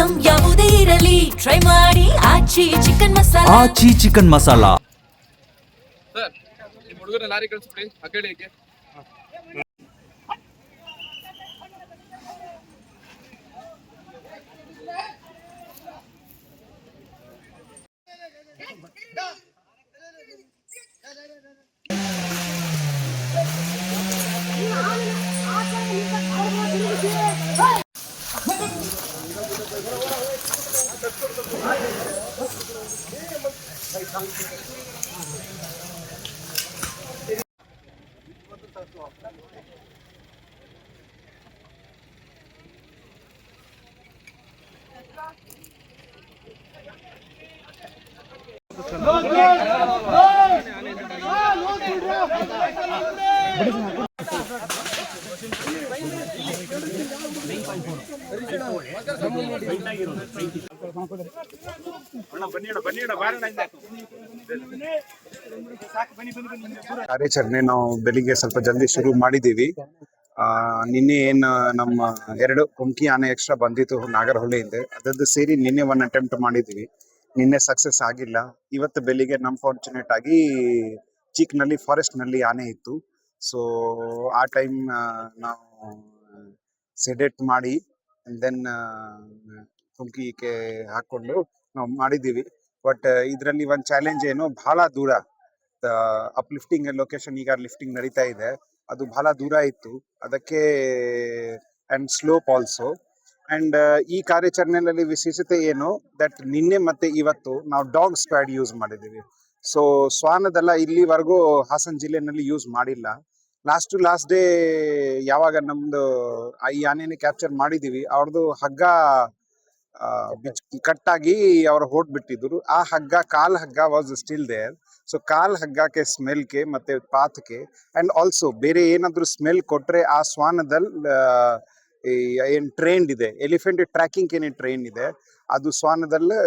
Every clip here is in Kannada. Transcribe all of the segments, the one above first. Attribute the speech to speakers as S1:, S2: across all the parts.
S1: ಐಟಂ ಯಾವುದೇ ಇರಲಿ ಟ್ರೈ ಮಾಡಿ ಆಚಿ ಚಿಕನ್ ಮಸಾಲಾ.
S2: ಆಚಿ ಚಿಕನ್ ಮಸಾಲಾ.
S3: ಸರ್ ನಿಮ್ಮ ಹುಡುಗನ ಲಾರಿ ಕಳಿಸ್ಬಿಡಿ ಅಕ್ಕಳಿಗೆ.
S4: ಕಾರ್ಯಾಚರಣೆ ನಾವು ಬೆಳಿಗ್ಗೆ ಸ್ವಲ್ಪ ಜಲ್ದಿ ಶುರು ಮಾಡಿದೀವಿ. ನಿನ್ನೆ ಏನ್ ನಮ್ಮ 2 ಕುಮ್ಕಿ ಆನೆ ಎಕ್ಸ್ಟ್ರಾ ಬಂದಿತ್ತು ನಾಗರಹೊಳೆಯಿಂದ, ಅದದ್ದು ಸೇರಿ ನಿನ್ನೆ ಒಂದು ಅಟೆಂಪ್ಟ್ ಮಾಡಿದ್ವಿ. ನಿನ್ನೆ ಸಕ್ಸಸ್ ಆಗಿಲ್ಲ. ಇವತ್ತು ಬೆಳಿಗ್ಗೆ ಅನ್ಫಾರ್ಚುನೇಟ್ ಆಗಿ ಚೀಕ್ನಲ್ಲಿ ಫಾರೆಸ್ಟ್ ನಲ್ಲಿ ಆನೆ ಇತ್ತು. ಸೊ ಆ ಟೈಮ್ ನಾವು ಸೆಡೆಟ್ ಮಾಡಿ ದೆನ್ ಕುಮ್ಕಿಗೆ ಹಾಕೊಂಡು ನಾವು ಮಾಡಿದೀವಿ. ಬಟ್ ಇದರಲ್ಲಿ ಒಂದು ಚಾಲೆಂಜ್ ಏನು, ಬಹಳ ದೂರ ಅಪ್ಲಿಫ್ಟಿಂಗ್ ಲೊಕೇಶನ್, ಈಗ ಲಿಫ್ಟಿಂಗ್ ನಡೀತಾ ಇದೆ, ಅದು ಬಹಳ ದೂರ ಇತ್ತು. ಅದಕ್ಕೆ ಅಂಡ್ ಸ್ಲೋಪ್ ಆಲ್ಸೋ. ಅಂಡ್ ಈ ಕಾರ್ಯಾಚರಣೆಯಲ್ಲಿ ವಿಶೇಷತೆ ಏನು ದಟ್ ನಿನ್ನೆ ಮತ್ತೆ ಇವತ್ತು ನಾವು ಡಾಗ್ ಸ್ಕ್ವಾಡ್ ಯೂಸ್ ಮಾಡಿದ್ದೀವಿ. ಸೊ ಶ್ವಾನದೆಲ್ಲ ಇಲ್ಲಿವರೆಗೂ ಹಾಸನ ಜಿಲ್ಲೆನಲ್ಲಿ ಯೂಸ್ ಮಾಡಿಲ್ಲ. ಲಾಸ್ಟ್ ಡೇ ಯಾವಾಗ ನಮ್ದು ಈ ಆನೆನ ಕ್ಯಾಪ್ಚರ್ ಮಾಡಿದೀವಿ, ಅವ್ರದ್ದು ಹಗ್ಗ ಕಟ್ಟಾಗಿ ಅವ್ರು ಹೊಟ್ಬಿಟ್ಟಿದ್ರು. ಆ ಹಗ್ಗ ಕಾಲ್ ಹಗ್ಗ ವಾಸ್ ಸ್ಟಿಲ್ ದೇರ್. ಸೊ ಕಾಲ್ ಹಗ್ಗಕ್ಕೆ ಸ್ಮೆಲ್ಗೆ ಮತ್ತೆ ಪಾತ್ಗೆ ಅಂಡ್ ಆಲ್ಸೋ ಬೇರೆ ಏನಾದ್ರು ಸ್ಮೆಲ್ ಕೊಟ್ರೆ ಆ ಶ್ವಾನದಲ್ಲಿ ಏನ್ ಟ್ರೈನ್ ಇದೆ, ಎಲಿಫೆಂಟ್ ಟ್ರ್ಯಾಕಿಂಗ್ ಏನೇನು ಟ್ರೈನ್ ಇದೆ, ಅದು ಶ್ವಾನದಲ್ಲಿ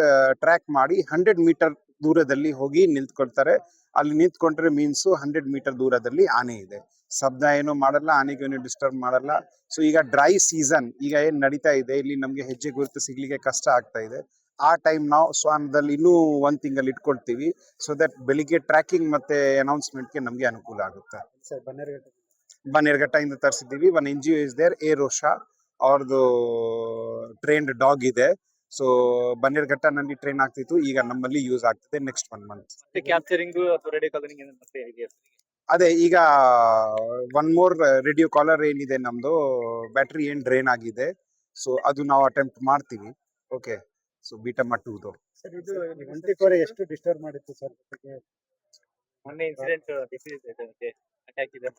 S4: ಟ್ರ್ಯಾಕ್ ಮಾಡಿ 100 ಮೀಟರ್ ದೂರದಲ್ಲಿ ಹೋಗಿ ನಿಂತ್ಕೊಳ್ತಾರೆ. ಅಲ್ಲಿ ನಿಂತ್ಕೊಂಡ್ರೆ ಮೀನ್ಸು 100 ಮೀಟರ್ ದೂರದಲ್ಲಿ ಆನೆ ಇದೆ. ಶಬ್ದ ಏನು ಮಾಡಲ್ಲ, ಆನೆಗೇನು ಡಿಸ್ಟರ್ಬ್ ಮಾಡಲ್ಲ. ಸೊ ಈಗ ಡ್ರೈ ಸೀಸನ್ ಈಗ ಏನ್ ನಡೀತಾ ಇದೆ, ಇಲ್ಲಿ ನಮ್ಗೆ ಹೆಜ್ಜೆ ಗುರುತು ಸಿಗ್ಲಿಕ್ಕೆ ಕಷ್ಟ ಆಗ್ತಾ ಇದೆ. ಆ ಟೈಮ್ ನಾವು ಶ್ವಾನದಲ್ಲಿ ಇನ್ನೂ 1 ತಿಂಗಳು ಇಟ್ಕೊಳ್ತೀವಿ. ಸೊ ದಟ್ ಬೆಳಿಗ್ಗೆ ಟ್ರ್ಯಾಕಿಂಗ್ ಮತ್ತೆ ಅನೌನ್ಸ್ಮೆಂಟ್ಗೆ ನಮ್ಗೆ ಅನುಕೂಲ ಆಗುತ್ತೆ. ಬನ್ನೇರ್ಘಟ್ಟದಿಂದ ತರಿಸಿದ್ದೀವಿ. One NGO is there, a ರೋಷಾ, ಅವ್ರದ್ದು ಟ್ರೈನ್ಡ್ ಡಾಗ್ ಇದೆ. ಸೊ ಬನ್ನೇರ್ಘಟ್ಟನಲ್ಲಿ ಟ್ರೈನ್ ಆಗ್ತಿತ್ತು, ಈಗ ನಮ್ಮಲ್ಲಿ ಯೂಸ್ ಆಗ್ತಿದೆ ನೆಕ್ಸ್ಟ್ 1 ಮಂತ್. ಅದೇ ಈಗ 1 more ರೇಡಿಯೋ ಕಾಲರ್ ಏನಿದೆ ನಮ್ದು, ಬ್ಯಾಟ್ರಿ ಏನ್ ಡ್ರೈನ್ ಆಗಿದೆ, ಸೊ ಅದು ನಾವು ಅಟೆಂಪ್ಟ್ ಮಾಡ್ತೀವಿ. ಓಕೆ, ಸೊ ಬೀಟಮ್ಮ 2
S5: ಸರ್, ಇದು 24 ಎಷ್ಟು ಡಿಸ್ಟರ್ಬ್ ಮಾಡಿತ್ತು ಸರ್? ಮೊನ್ನೆ ಇನ್ಸಿಡೆಂಟ್ ಅಟ್ಯಾಕ್ ಇದೆ.